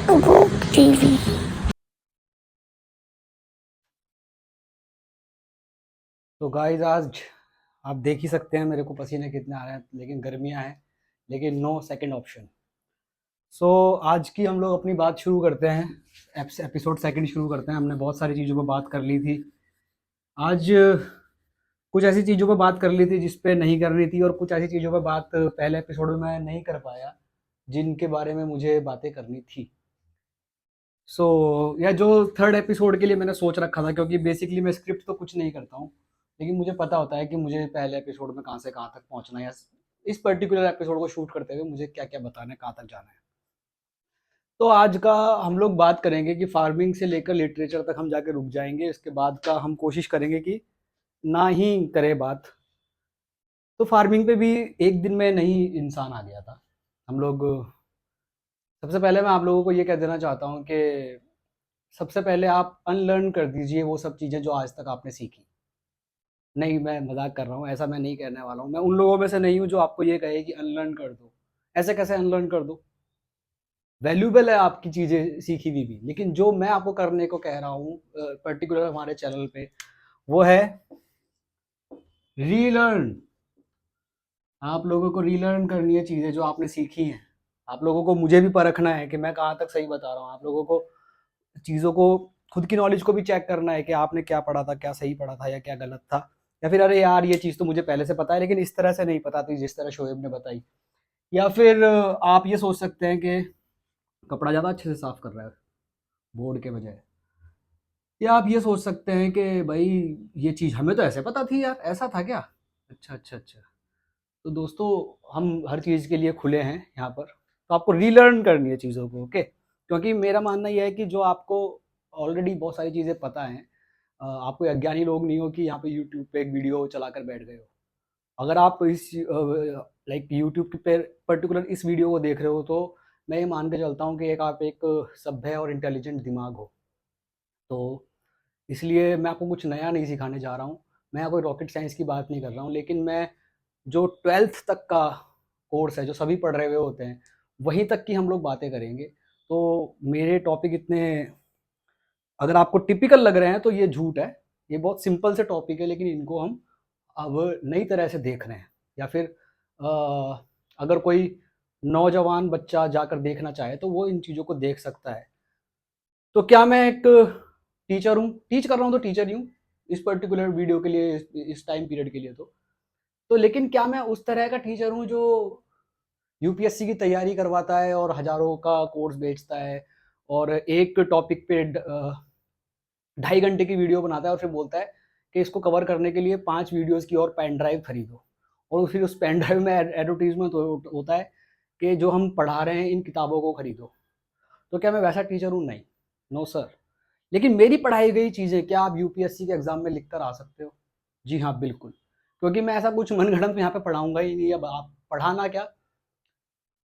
Ubuk TV। तो guys आज आप देख ही सकते हैं मेरे को पसीने कितने आ रहे हैं, लेकिन गर्मियां हैं, लेकिन नो सेकंड ऑप्शन। सो आज की हम लोग अपनी बात शुरू करते हैं। एपिसोड सेकंड शुरू करते हैं। हमने बहुत सारी चीज़ों पर बात कर ली थी। आज कुछ ऐसी चीज़ों पर बात कर ली थी जिस पे नहीं करनी थी, और कुछ ऐसी चीज़ों पर बात पहले एपिसोड में मैं नहीं कर पाया जिनके बारे में मुझे बातें करनी थी। सो या जो थर्ड एपिसोड के लिए मैंने सोच रखा था, क्योंकि बेसिकली मैं स्क्रिप्ट तो कुछ नहीं करता हूँ, लेकिन मुझे पता होता है कि मुझे पहले एपिसोड में कहाँ से कहाँ तक पहुँचना है, या इस पर्टिकुलर एपिसोड को शूट करते हुए मुझे क्या क्या बताना है, कहाँ तक जाना है। तो आज का हम लोग बात करेंगे कि फार्मिंग से लेकर लिटरेचर तक हम जाके रुक जाएंगे। इसके बाद का हम कोशिश करेंगे कि ना ही करें बात। तो फार्मिंग पे भी एक दिन में नहीं इंसान आ गया था। हम लोग, सबसे पहले मैं आप लोगों को ये कह देना चाहता हूँ कि सबसे पहले आप अनलर्न कर दीजिए वो सब चीज़ें जो आज तक आपने सीखी। नहीं, मैं मजाक कर रहा हूँ, ऐसा मैं नहीं कहने वाला हूँ। मैं उन लोगों में से नहीं हूँ जो आपको ये कहे कि अनलर्न कर दो। ऐसे कैसे अनलर्न कर दो? वैल्यूबल है आपकी चीज़ें सीखी हुई भी, लेकिन जो मैं आपको करने को कह रहा हूँ पर्टिकुलर हमारे चैनल पे, वो है रीलर्न। आप लोगों को रीलर्न करनी है चीज़ें जो आपने सीखी हैं। आप लोगों को मुझे भी परखना है कि मैं कहाँ तक सही बता रहा हूँ। आप लोगों को चीज़ों को, खुद की नॉलेज को भी चेक करना है कि आपने क्या पढ़ा था, क्या सही पढ़ा था या क्या गलत था। या फिर अरे यार ये चीज़ तो मुझे पहले से पता है लेकिन इस तरह से नहीं पता थी जिस तरह शोएब ने बताई। या फिर आप ये सोच सकते हैं कि कपड़ा ज़्यादा अच्छे से साफ कर रहा है बोर्ड के बजाय। या आप ये सोच सकते हैं कि भाई ये चीज़ हमें तो ऐसे पता थी यार, ऐसा था क्या? अच्छा अच्छा अच्छा। तो दोस्तों, हम हर चीज़ के लिए खुले हैं यहाँ पर। तो आपको रीलर्न करनी है चीज़ों को, ओके? क्योंकि मेरा मानना यह है कि जो आपको ऑलरेडी बहुत सारी चीज़ें पता हैं, आप कोई अज्ञानी लोग नहीं हो कि यहाँ पे यूट्यूब पे एक वीडियो चला कर बैठ गए हो। अगर आप इस लाइक यूट्यूब पे पर्टिकुलर इस वीडियो को देख रहे हो, तो मैं ये मान के चलता हूँ कि आप एक सभ्य और इंटेलिजेंट दिमाग हो। तो इसलिए मैं आपको कुछ नया नहीं सिखाने जा रहा हूँ। मैं कोई रॉकेट साइंस की बात नहीं कर रहा हूँ, लेकिन मैं जो 12th तक का कोर्स है जो सभी पढ़ रहे हुए होते हैं, वहीं तक की हम लोग बातें करेंगे। तो मेरे टॉपिक इतने, अगर आपको टिपिकल लग रहे हैं तो ये झूठ है। ये बहुत सिंपल से टॉपिक है, लेकिन इनको हम अब नई तरह से देख रहे हैं। या फिर अगर कोई नौजवान बच्चा जाकर देखना चाहे तो वो इन चीज़ों को देख सकता है। तो क्या मैं एक टीचर हूँ? टीच कर रहा हूँ तो टीचर ही हूँ इस पर्टिकुलर वीडियो के लिए, इस टाइम पीरियड के लिए। तो लेकिन क्या मैं उस तरह का टीचर हूँ जो यूपीएससी की तैयारी करवाता है और हजारों का कोर्स बेचता है, और एक टॉपिक पे 2.5 घंटे की वीडियो बनाता है और फिर बोलता है कि इसको कवर करने के लिए 5 वीडियोस की और पेन ड्राइव खरीदो, और फिर उस पेन ड्राइव में एडवर्टीजमेंट होता है कि जो हम पढ़ा रहे हैं इन किताबों को खरीदो? तो क्या मैं वैसा टीचर हूँ? नहीं, नो सर। लेकिन मेरी पढ़ाई गई चीज़ें क्या आप यूपीएससी के एग्जाम में लिख कर आ सकते हो? जी हाँ, बिल्कुल। क्योंकि मैं ऐसा कुछ मनगढ़ंत यहाँ पे पढ़ाऊंगा ही नहीं। अब आप पढ़ाना क्या,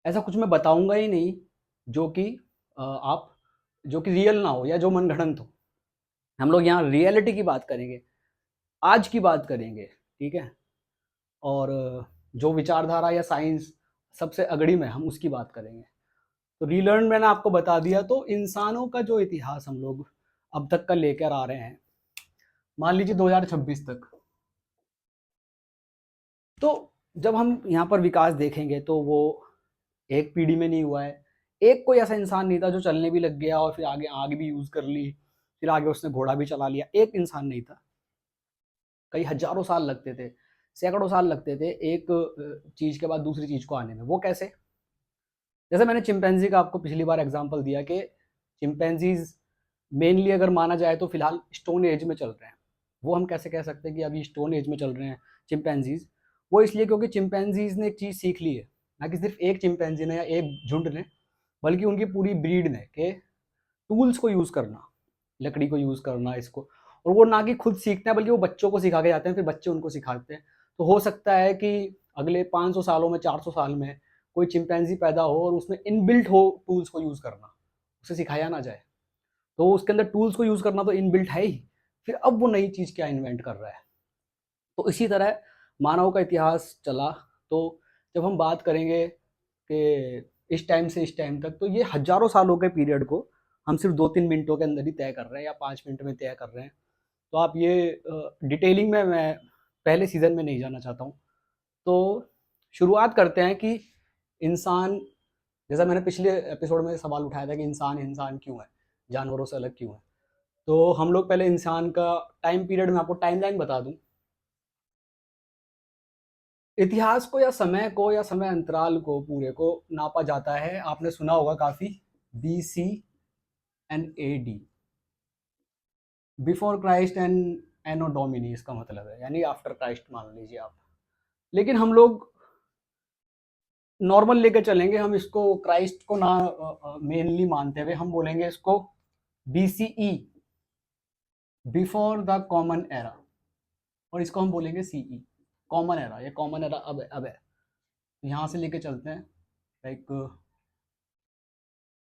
ऐसा कुछ मैं बताऊंगा ही नहीं जो कि आप, जो कि रियल ना हो या जो मनगढ़ंत हो। हम लोग यहाँ रियलिटी की बात करेंगे, आज की बात करेंगे, ठीक है? और जो विचारधारा या साइंस सबसे अगड़ी में, हम उसकी बात करेंगे। तो रीलर्न मैंने आपको बता दिया। तो इंसानों का जो इतिहास हम लोग अब तक का लेकर आ रहे हैं, मान लीजिए 2026 तक, तो जब हम यहाँ पर विकास देखेंगे तो वो एक पीढ़ी में नहीं हुआ है। एक कोई ऐसा इंसान नहीं था जो चलने भी लग गया और फिर आगे आग भी यूज कर ली, फिर आगे उसने घोड़ा भी चला लिया। एक इंसान नहीं था, कई हजारों साल लगते थे, सैकड़ों साल लगते थे एक चीज के बाद दूसरी चीज को आने में। वो कैसे? जैसे मैंने चिंपैंजी का आपको पिछली बार एग्जांपल दिया कि चिंपैंजीज मेनली अगर माना जाए तो फिलहाल स्टोन एज में चल रहे हैं। वो हम कैसे कह सकते हैं कि अभी स्टोन एज में चल रहे हैं चिंपैंजीज? वो इसलिए क्योंकि चिंपैंजीज ने एक चीज़ सीख ली है। ना कि सिर्फ एक चिंपैंजी ने या एक झुंड ने, बल्कि उनकी पूरी ब्रीड ने, कि टूल्स को यूज़ करना, लकड़ी को यूज़ करना, इसको। और वो ना कि खुद सीखते हैं बल्कि वो बच्चों को सिखा के जाते हैं, फिर बच्चे उनको सिखाते हैं। तो हो सकता है कि अगले 500 सालों में, 400 साल में कोई चिंपैंजी पैदा हो और उसमें इनबिल्ट हो टूल्स को यूज़ करना, उसे सिखाया ना जाए। तो उसके अंदर टूल्स को यूज़ करना तो इनबिल्ट है ही, फिर अब वो नई चीज़ क्या इन्वेंट कर रहा है। तो इसी तरह मानव का इतिहास चला। तो जब हम बात करेंगे कि इस टाइम से इस टाइम तक, तो ये हज़ारों सालों के पीरियड को हम सिर्फ़ 2-3 मिनटों के अंदर ही तय कर रहे हैं या 5 मिनट में तय कर रहे हैं। तो आप ये डिटेलिंग में मैं पहले सीज़न में नहीं जाना चाहता हूँ। तो शुरुआत करते हैं कि इंसान, जैसा मैंने पिछले एपिसोड में सवाल उठाया था कि इंसान इंसान क्यों है? जानवरों से अलग क्यों है? तो हम लोग पहले इंसान का टाइम पीरियड, मैं आपको टाइमलाइन बता दूँ। इतिहास को या समय को या समय अंतराल को पूरे को नापा जाता है, आपने सुना होगा काफ़ी, BC and AD, before Christ and anno Domini, इसका मतलब है यानी आफ्टर क्राइस्ट मान लीजिए आप। लेकिन हम लोग नॉर्मल लेकर चलेंगे, हम इसको क्राइस्ट को ना मेनली मानते हुए हम बोलेंगे इसको BCE, before the common era, और इसको हम बोलेंगे सीई, कॉमन एरा। ये कॉमन एरा अब है यहाँ से लेके चलते हैं लाइक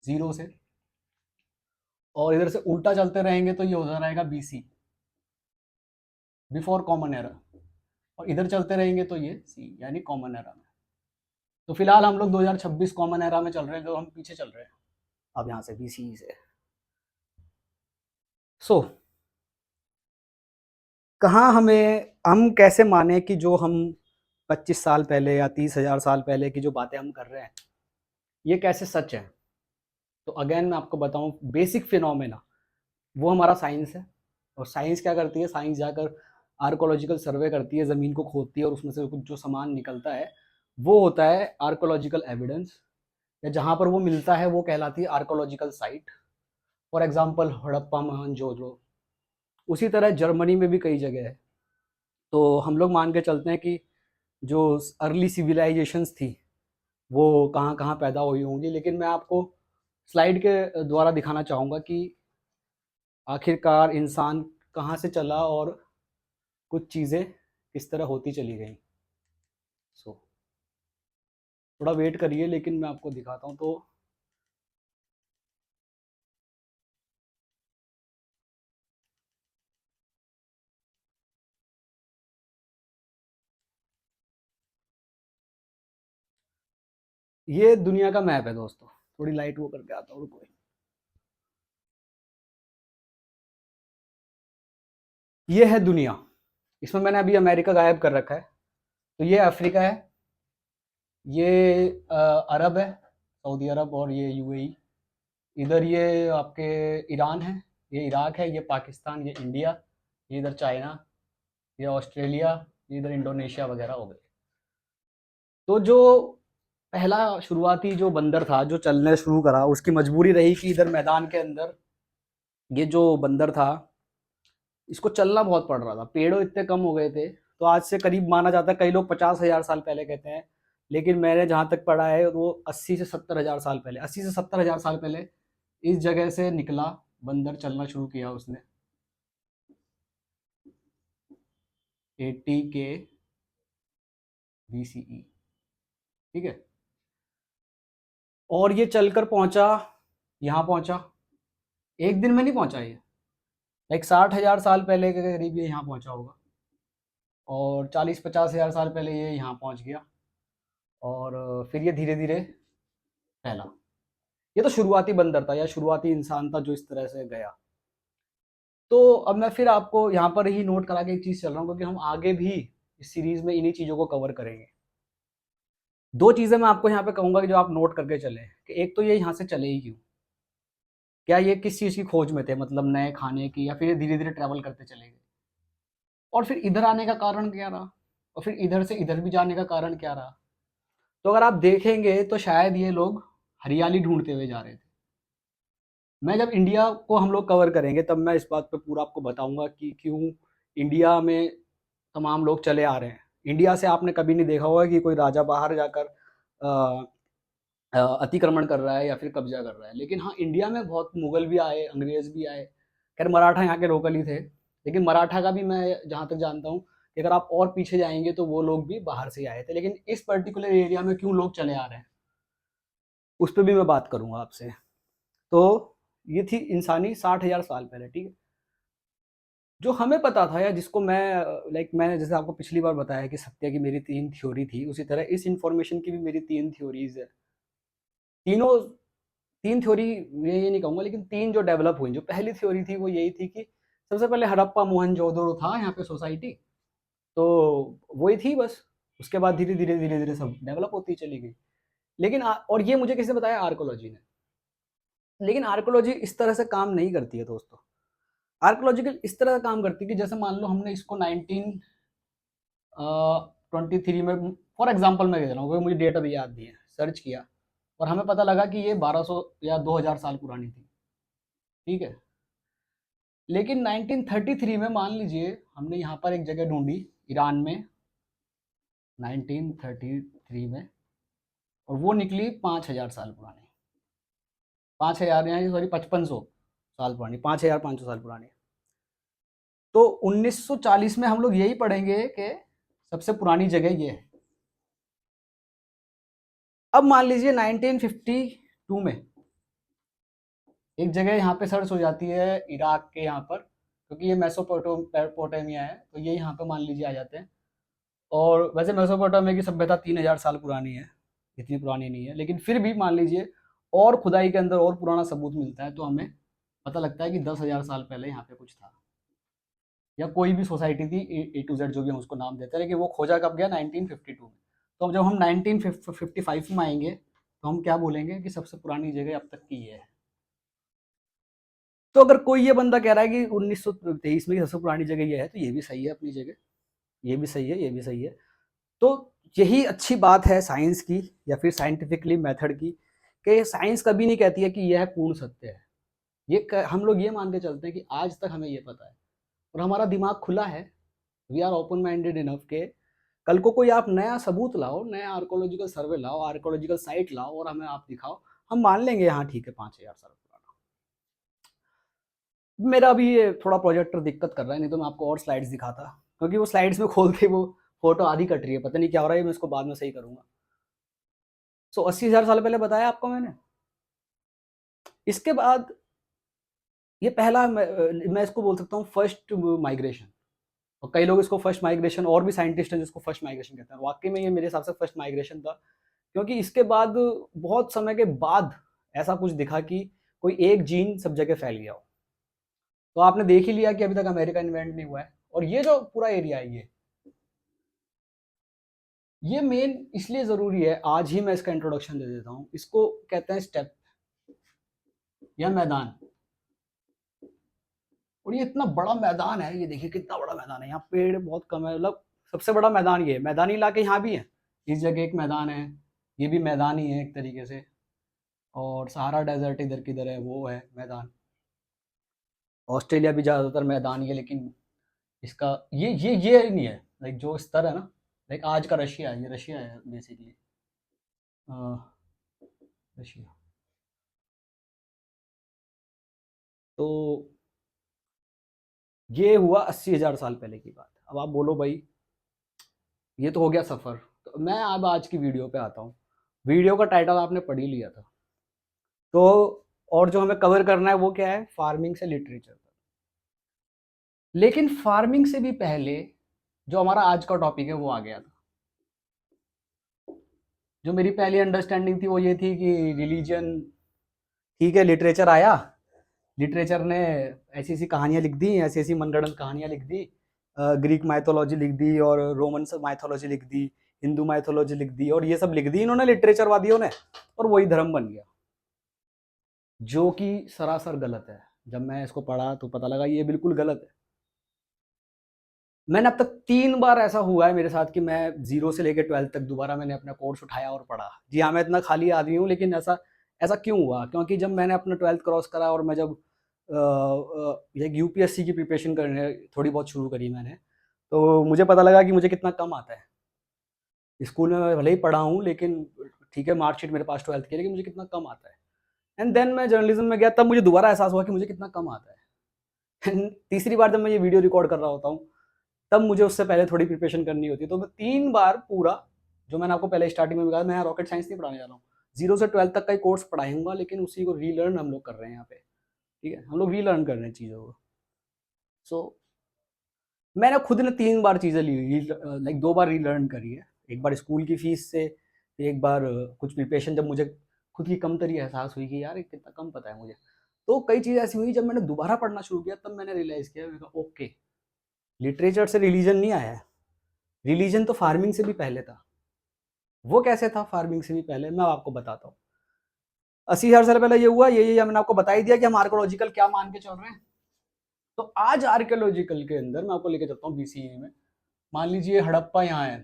जीरो से, और इधर से उल्टा चलते रहेंगे तो ये हो रहेगा बीसी, बिफोर कॉमन एरा, और इधर चलते रहेंगे तो ये सी यानी कॉमन एरा में। तो फिलहाल हम लोग 2026 कॉमन एरा में चल रहे हैं, जो हम पीछे चल रहे हैं अब यहाँ से बीसी से। सो कहाँ हमें, हम कैसे माने कि जो हम 25 साल पहले या 30,000 साल पहले की जो बातें हम कर रहे हैं ये कैसे सच है? तो अगेन मैं आपको बताऊं, बेसिक फिनोमेना वो हमारा साइंस है। और साइंस क्या करती है? साइंस जाकर आर्कोलॉजिकल सर्वे करती है, ज़मीन को खोदती है, और उसमें से कुछ जो सामान निकलता है वो होता है आर्कोलॉजिकल एविडेंस, या जहाँ पर वो मिलता है वो कहलाती है archaeological site. For example Harappa, Mohenjodaro. उसी तरह जर्मनी में भी कई जगह है। तो हम लोग मान के चलते हैं कि जो अर्ली सिविलाइजेशंस थी वो कहाँ कहाँ पैदा हुई होंगी, लेकिन मैं आपको स्लाइड के द्वारा दिखाना चाहूँगा कि आखिरकार इंसान कहाँ से चला और कुछ चीज़ें किस तरह होती चली गई। सो थोड़ा वेट करिए, लेकिन मैं आपको दिखाता हूँ। तो ये दुनिया का मैप है दोस्तों, थोड़ी लाइट वो करके आता हूँ, रुको। ये है दुनिया, इसमें मैंने अभी अमेरिका गायब कर रखा है। तो ये अफ्रीका है, ये अरब है, सऊदी अरब, और ये यूएई। इधर ये आपके ईरान है, ये इराक है, ये पाकिस्तान, ये इंडिया, ये इधर चाइना, ये ऑस्ट्रेलिया, ये इधर इंडोनेशिया वगैरह हो गए। तो जो पहला शुरुआती जो बंदर था जो चलने शुरू करा, उसकी मजबूरी रही कि इधर मैदान के अंदर ये जो बंदर था इसको चलना बहुत पड़ रहा था, पेड़ों इतने कम हो गए थे। तो आज से करीब माना जाता है, कई लोग 50,000 साल पहले कहते हैं, लेकिन मैंने जहाँ तक पढ़ा है वो 80 से 70,000 साल पहले, 80 से 70,000 साल पहले इस जगह से निकला बंदर, चलना शुरू किया उसने 80 के BCE, ठीक है। और ये चलकर पहुंचा, यहाँ पहुंचा, एक दिन में नहीं पहुंचा ये, लाइक 60,000 साल पहले के करीब ये यहाँ पहुंचा होगा, और 40-50,000 साल पहले ये यहाँ पहुंच गया, और फिर ये धीरे धीरे फैला। ये तो शुरुआती बंदर था या शुरुआती इंसान था जो इस तरह से गया। तो अब मैं फिर आपको यहाँ पर ही नोट करा के एक चीज़ चल रहा हूँ, क्योंकि हम आगे भी इस सीरीज़ में इन्हीं चीज़ों को कवर करेंगे। दो चीज़ें मैं आपको यहाँ पे कहूँगा कि जो आप नोट करके चले, कि एक तो ये यहाँ से चले ही क्यों, क्या ये किस चीज़ की खोज में थे, मतलब नए खाने की, या फिर धीरे धीरे ट्रैवल करते चले गए, और फिर इधर आने का कारण क्या रहा, और फिर इधर से इधर भी जाने का कारण क्या रहा। तो अगर आप देखेंगे तो शायद ये लोग हरियाली ढूंढते हुए जा रहे थे। मैं जब इंडिया को हम लोग कवर करेंगे तब मैं इस बात पे पूरा आपको बताऊंगा कि क्यों इंडिया में तमाम लोग चले आ रहे हैं। इंडिया से आपने कभी नहीं देखा होगा कि कोई राजा बाहर जाकर अतिक्रमण कर रहा है या फिर कब्जा कर रहा है। लेकिन हाँ, इंडिया में बहुत मुगल भी आए, अंग्रेज भी आए, खैर मराठा यहाँ के लोकल ही थे, लेकिन मराठा का भी मैं जहाँ तक जानता हूँ कि अगर आप और पीछे जाएंगे तो वो लोग भी बाहर से आए थे। लेकिन इस पर्टिकुलर एरिया में क्यों लोग चले आ रहे हैं उस पर भी मैं बात करूंगा आपसे। तो ये थी इंसानी 60,000 साल पहले, ठीक है। जो हमें पता था, या जिसको मैं मैंने जैसे आपको पिछली बार बताया कि सत्य की मेरी 3 थ्योरी थी, उसी तरह इस इंफॉर्मेशन की भी मेरी 3 थ्योरीज है, तीनों 3 थ्योरी ये नहीं कहूँगा, लेकिन 3 जो डेवलप हुई, जो पहली थ्योरी थी वो यही थी कि सबसे पहले हड़प्पा मोहनजोदड़ो था यहाँ पे सोसाइटी, तो वही थी बस। उसके बाद धीरे-धीरे सब डेवलप होती चली गई। लेकिन और ये मुझे किसने बताया? आर्कोलॉजी ने। लेकिन आर्कोलॉजी इस तरह से काम नहीं करती है दोस्तों। आर्कोलॉजिकल इस तरह से काम करती है कि जैसे मान लो हमने इसको 1923 में, फॉर एग्जांपल मैं कह रहा हूँ, मुझे डेट अभी याद नहीं है, सर्च किया और हमें पता लगा कि ये 1200 या 2000 साल पुरानी थी, ठीक है। लेकिन 1933 में मान लीजिए हमने यहाँ पर एक जगह ढूंढी ईरान में 1933 में, और वो निकली 5000 साल पुरानी, 5000 यहाँ सॉरी 5500 साल पुरानी, 5500 साल पुरानी। तो 1940 में हम लोग यही पढ़ेंगे कि सबसे पुरानी जगह ये है। अब मान लीजिए 1952 में एक जगह यहाँ पे सर्च हो जाती है इराक के यहाँ पर, क्योंकि ये मेसोपोटामिया है, तो ये यहाँ पे मान लीजिए आ जाते हैं। और वैसे मेसोपोटामिया की सभ्यता 3000 साल पुरानी है, इतनी पुरानी नहीं है, लेकिन फिर भी मान लीजिए और खुदाई के अंदर और पुराना सबूत मिलता है, तो हमें पता लगता है कि 10,000 साल पहले यहाँ पे कुछ था, या कोई भी सोसाइटी थी, ए टू जेड जो भी हम उसको नाम देते हैं, लेकिन वो खोजा कब गया? 1952 में। तो अब जब हम 1955 में आएंगे तो हम क्या बोलेंगे कि सबसे पुरानी जगह अब तक की ये है। तो अगर कोई ये बंदा कह रहा है कि 1923 में सबसे पुरानी जगह ये है, तो ये भी सही है अपनी जगह, ये भी सही है, ये भी सही है। तो यही अच्छी बात है साइंस की, या फिर साइंटिफिकली मेथड की, कि साइंस कभी नहीं कहती है कि यह पूर्ण सत्य है। हम लोग ये मान के चलते हैं कि आज तक हमें ये पता है, और हमारा दिमाग खुला है, we are open minded enough के कल को कोई आप नया सबूत लाओ, नया आर्कोलॉजिकल सर्वे लाओ, आर्कोलॉजिकल साइट लाओ और हमें आप दिखाओ, हम मान लेंगे हाँ ठीक है 5000 साल पुराना। मेरा अभी ये थोड़ा प्रोजेक्टर दिक्कत कर रहा है, नहीं तो मैं आपको और स्लाइड्स दिखाता, क्योंकि वो स्लाइड्स में खोलते वो फोटो आधी कट रही है, पता नहीं क्या हो रहा है, मैं इसको बाद में सही करूंगा। 80,000 साल पहले बताया आपको मैंने। इसके बाद ये पहला मैं इसको बोल सकता हूँ फर्स्ट माइग्रेशन, और कई लोग इसको फर्स्ट माइग्रेशन, और भी साइंटिस्ट हैं जिसको फर्स्ट माइग्रेशन कहते हैं। वाकई में ये मेरे हिसाब से फर्स्ट माइग्रेशन था, क्योंकि इसके बाद बहुत समय के बाद ऐसा कुछ दिखा कि कोई एक जीन सब जगह फैल गया हो। तो आपने देख ही लिया कि अभी तक अमेरिका इन्वेंट नहीं हुआ है, और ये जो पूरा एरिया है ये मेन इसलिए ज़रूरी है, आज ही मैं इसका इंट्रोडक्शन दे देता हूँ। इसको कहते हैं स्टेप या मैदान, और ये इतना बड़ा मैदान है, ये देखिए कितना बड़ा मैदान है, यहाँ पेड़ बहुत कम है, मतलब सबसे बड़ा मैदान ये है। मैदानी इलाके यहाँ भी हैं, इस जगह एक मैदान है, ये भी मैदान ही है एक तरीके से, और सहारा डेजर्ट इधर किधर है वो है मैदान। ऑस्ट्रेलिया भी ज़्यादातर मैदान ही है, लेकिन इसका ये नहीं है, लाइक जो स्तर है ना, लाइक आज का रशिया है, ये रशिया है बेसिकली, रशिया। तो ये हुआ 80,000 साल पहले की बात। अब आप बोलो भाई ये तो हो गया सफ़र, तो मैं अब आज की वीडियो पे आता हूँ। वीडियो का टाइटल आपने पढ़ ही लिया था, तो और जो हमें कवर करना है वो क्या है? फार्मिंग से लिटरेचर तक। लेकिन फार्मिंग से भी पहले जो हमारा आज का टॉपिक है वो आ गया था। जो मेरी पहली अंडरस्टैंडिंग थी वो ये थी कि रिलीजन, ठीक है, लिटरेचर आया, लिटरेचर ने ऐसी ऐसी कहानियाँ लिख दी, ऐसी ऐसी मनगढ़ंत कहानियाँ लिख दी, ग्रीक माइथोलॉजी लिख दी और रोमन माइथोलॉजी लिख दी, हिंदू माइथोलॉजी लिख दी, और ये सब लिख दी इन्होंने लिटरेचरवादियों ने, और वही धर्म बन गया, जो कि सरासर गलत है। जब मैं इसको पढ़ा तो पता लगा ये बिल्कुल गलत है। मैंने अब तक 3 बार ऐसा हुआ है मेरे साथ कि मैं 0 से लेकर 12th तक दोबारा मैंने अपना कोर्स उठाया और पढ़ा। जी हाँ, मैं इतना खाली आदमी हूँ, लेकिन ऐसा ऐसा क्यों हुआ? क्योंकि जब मैंने अपना 12th क्रॉस करा और मैं जब ये यूपीएससी की प्रिपरेशन करने थोड़ी बहुत शुरू करी मैंने, तो मुझे पता लगा कि मुझे कितना कम आता है। स्कूल में मैं भले ही पढ़ा हूँ, लेकिन ठीक है मार्कशीट मेरे पास 12th की, लेकिन मुझे कितना कम आता है। एंड देन मैं जर्नलिज्म में गया, तब मुझे दोबारा एहसास हुआ कि मुझे कितना कम आता है। तीसरी बार जब मैं ये वीडियो रिकॉर्ड कर रहा होता हूँ, तब मुझे उससे पहले थोड़ी प्रिपरेशन करनी होती है। तो मैं 3 बार पूरा, जो मैंने आपको पहले स्टार्टिंग में बताया, मैं यहाँ रॉकेट साइंस नहीं पढ़ाने जा रहा हूँ, 0 से 12th तक का ही कोर्स पढ़ाऊंगा, लेकिन उसी को रीलर्न हम लोग कर रहे हैं यहाँ पे, ठीक है, हम लोग रीलर्न कर रहे हैं चीज़ों को। सो मैंने खुद ने 3 बार चीज़ें ली, लाइक 2 बार रीलर्न करी है। एक बार स्कूल की फीस से, एक बार कुछ प्रिपरेशन जब मुझे खुद की कमतरी एहसास हुई कि यार ये कितना कम पता है मुझे। तो कई चीज़ ऐसी हुई, जब मैंने दोबारा पढ़ना शुरू किया तब मैंने रियलाइज़ किया, मैंने कहा ओके, लिटरेचर से रिलीजन नहीं आया है, रिलीजन तो फार्मिंग से भी पहले था। वो कैसे था फार्मिंग से भी पहले, मैं आपको बताता हूँ। 80,000 साल पहले ये हुआ, ये मैंने आपको बता ही दिया कि हम आर्कोलॉजिकल क्या मान के चल रहे हैं। तो आज आर्कोलॉजिकल के अंदर मैं आपको लेके चलता हूँ बीसीई में। मान लीजिए हड़प्पा यहाँ है,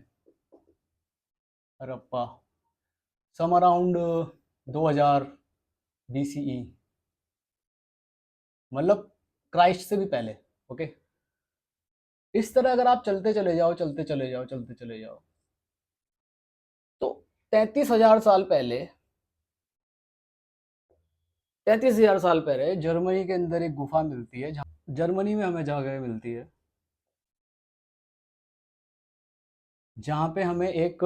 हड़प्पा सम अराउंड 2000 बीसीई, मतलब क्राइस्ट से भी पहले। ओके, इस तरह अगर आप चलते चले जाओ, चलते चले जाओ, चलते चले जाओ, तो 33,000 साल पहले, 33,000 साल पहले जर्मनी के अंदर एक गुफा मिलती है, जर्मनी में हमें जगह मिलती है जहाँ पे हमें एक,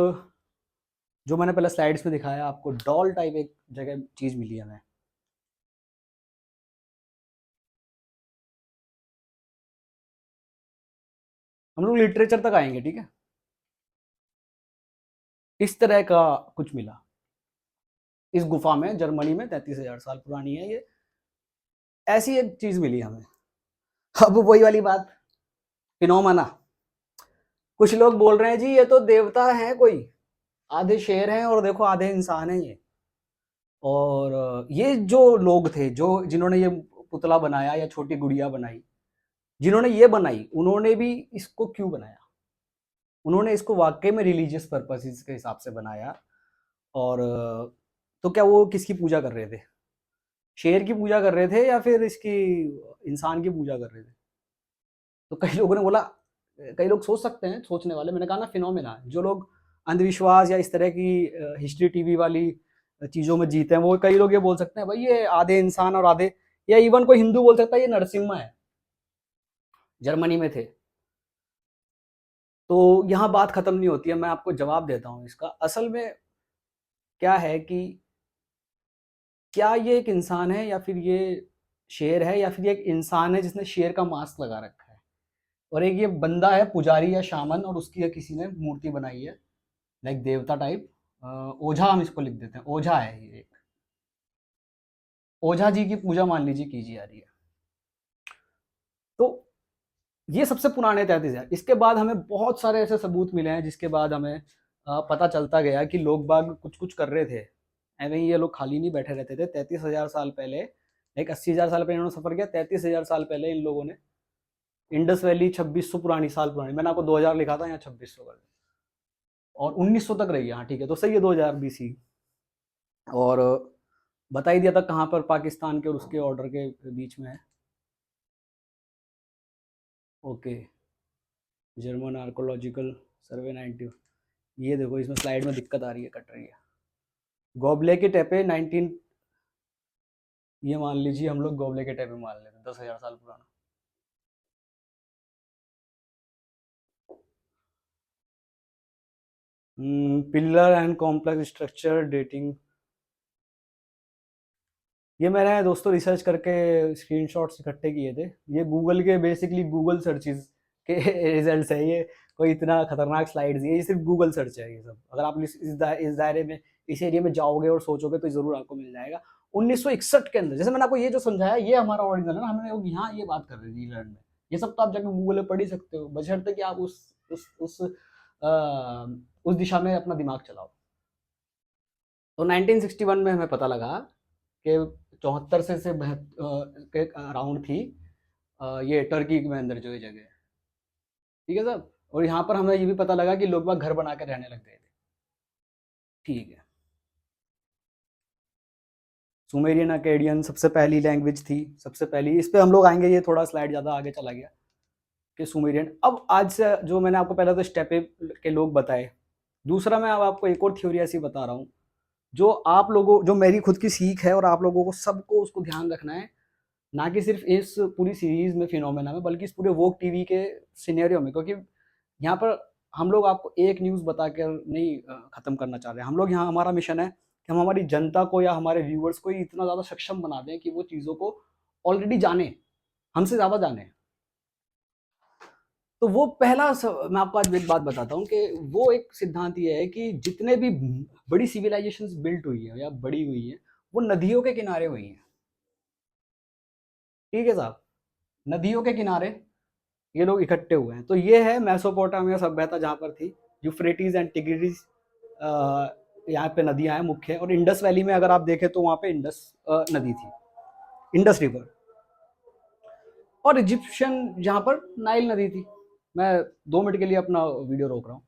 जो मैंने पहले स्लाइड्स में दिखाया आपको, डॉल टाइप एक जगह चीज मिली है हमें। हम लोग लिटरेचर तक आएंगे, ठीक है। इस तरह का कुछ मिला इस गुफा में, जर्मनी में, 33,000 साल पुरानी है ये, ऐसी एक चीज मिली हमें। अब वही वाली बात, फिनोमेना। कुछ लोग बोल रहे हैं जी ये तो देवता है कोई, आधे शेर हैं और देखो आधे इंसान हैं ये। और ये जो लोग थे, जो जिन्होंने ये पुतला बनाया या छोटी गुड़िया बनाई, जिन्होंने ये बनाई, उन्होंने भी इसको क्यों बनाया? उन्होंने इसको वाकई में रिलीजियस पर्पसेस के हिसाब से बनाया। और तो क्या वो किसकी पूजा कर रहे थे? शेर की पूजा कर रहे थे या फिर इसकी इंसान की पूजा कर रहे थे? तो कई लोगों ने बोला, कई लोग सोच सकते हैं, सोचने वाले, मैंने कहा ना फिनोमेना, जो लोग अंधविश्वास या इस तरह की हिस्ट्री टीवी वाली चीज़ों में जीते हैं, वो कई लोग ये बोल सकते हैं भाई ये आधे इंसान और आधे, या इवन कोई हिंदू बोल सकता है ये नरसिम्हा है, जर्मनी में थे। तो यहाँ बात खत्म नहीं होती है, मैं आपको जवाब देता हूँ इसका। असल में क्या है कि क्या ये एक इंसान है, या फिर ये शेर है, या फिर ये एक इंसान है जिसने शेर का मास्क लगा रखा है, और एक ये बंदा है पुजारी या शामन, और उसकी या किसी ने मूर्ति बनाई है लाइक देवता टाइप। ओझा हम इसको लिख देते हैं, ओझा है ये, एक ओझा जी की पूजा मान लीजिए की जा रही है। तो ये सबसे पुराने 33,000। इसके बाद हमें बहुत सारे ऐसे सबूत मिले हैं जिसके बाद हमें पता चलता गया कि लोग बाग कुछ कुछ कर रहे थे, ऐਵੇਂ ही ये लोग खाली नहीं बैठे रहते थे। 33,000 साल पहले, एक 80,000 साल पहले इन्होंने सफर किया, 33,000 साल पहले इन लोगों ने इंडस वैली 2600 पुरानी साल पुरानी, मैंने आपको 2000 लिखा था, यहाँ 2600 कर दिया, और 1900 तक रही है। हाँ ठीक है, तो सही है, 2000 बीसी। और बता ही दिया था कहाँ पर पाकिस्तान के और उसके ऑर्डर के बीच में है। ओके, जर्मन आर्कोलॉजिकल सर्वे 90, ये देखो इसमें स्लाइड में दिक्कत आ रही है, कट रही है। गोबले के टेपे 19, ये मान लीजिए हम लोग गोबले के टेपे मान लेते हैं, 10,000 साल पुराना। Pillar and complex structure dating, ये मैंने दोस्तों रिसर्च करके स्क्रीनशॉट्स इकट्ठे किए थे। ये गूगल के, बेसिकली गूगल सर्चेज के रिजल्ट्स है ये, कोई इतना खतरनाक स्लाइड्स नहीं है, ये सिर्फ गूगल सर्च है ये सब। अगर आप इस दायरे में, इस एरिया में जाओगे और सोचोगे तो ज़रूर आपको मिल जाएगा। 1961 के अंदर, जैसे मैंने आपको ये जो समझाया, ये हमारा ओरिजिनल है ना, हमने यहाँ ये बात कर रहे थे इंग्लैंड में, ये सब तो आप जाके गूगल में पढ़ ही सकते हो, बशर्ते कि आप उस दिशा में अपना दिमाग चलाओ। तो 1961 में हमें पता लगा कि 74 से के अराउंड थी ये टर्की में अंदर जो ये जगह है, ठीक है सर। और यहाँ पर हमें ये भी पता लगा कि लोग बाग घर बना के रहने लग गए थे, ठीक है। सुमेरियन अकेडियन सबसे पहली लैंग्वेज थी, सबसे पहली, इस पे हम लोग आएंगे, ये थोड़ा स्लाइड ज़्यादा आगे चला गया कि सुमेरियन। अब आज से जो मैंने आपको पहले तो स्टेपे के लोग बताए, दूसरा मैं अब आपको एक और थ्योरी ऐसी बता रहा हूँ जो आप लोगों, जो मेरी खुद की सीख है, और आप लोगों को सबको उसको ध्यान रखना है, ना कि सिर्फ इस पूरी सीरीज में, फिनोमेना में, बल्कि इस पूरे वोक टीवी के सिनेरियो में। क्योंकि यहाँ पर हम लोग आपको एक न्यूज़ बताकर नहीं ख़त्म करना चाह रहे हैं। हम लोग यहाँ, हमारा मिशन है कि हम हमारी जनता को या हमारे व्यूअर्स को इतना ज़्यादा सक्षम बना दें कि वो चीज़ों को ऑलरेडी जाने, हमसे ज़्यादा जाने। तो वो मैं आपको आज एक बात बताता हूँ कि वो एक सिद्धांत ये है कि जितने भी बड़ी सिविलाइजेशंस बिल्ट हुई है या बड़ी हुई है, वो नदियों के किनारे हुई हैं। ठीक है साहब, नदियों के किनारे ये लोग इकट्ठे हुए हैं। तो ये है मेसोपोटामिया सभ्यता जहाँ पर थी, यूफ्रेटिस एंड टिग्रिस, यहाँ पे नदियाँ हैं मुख्य, और इंडस वैली में अगर आप देखें तो वहाँ पे इंडस नदी थी, इंडस रिवर। और इजिप्शियन जहाँ पर नाइल नदी थी। मैं 2 मिनट के लिए अपना वीडियो रोक रहा हूँ।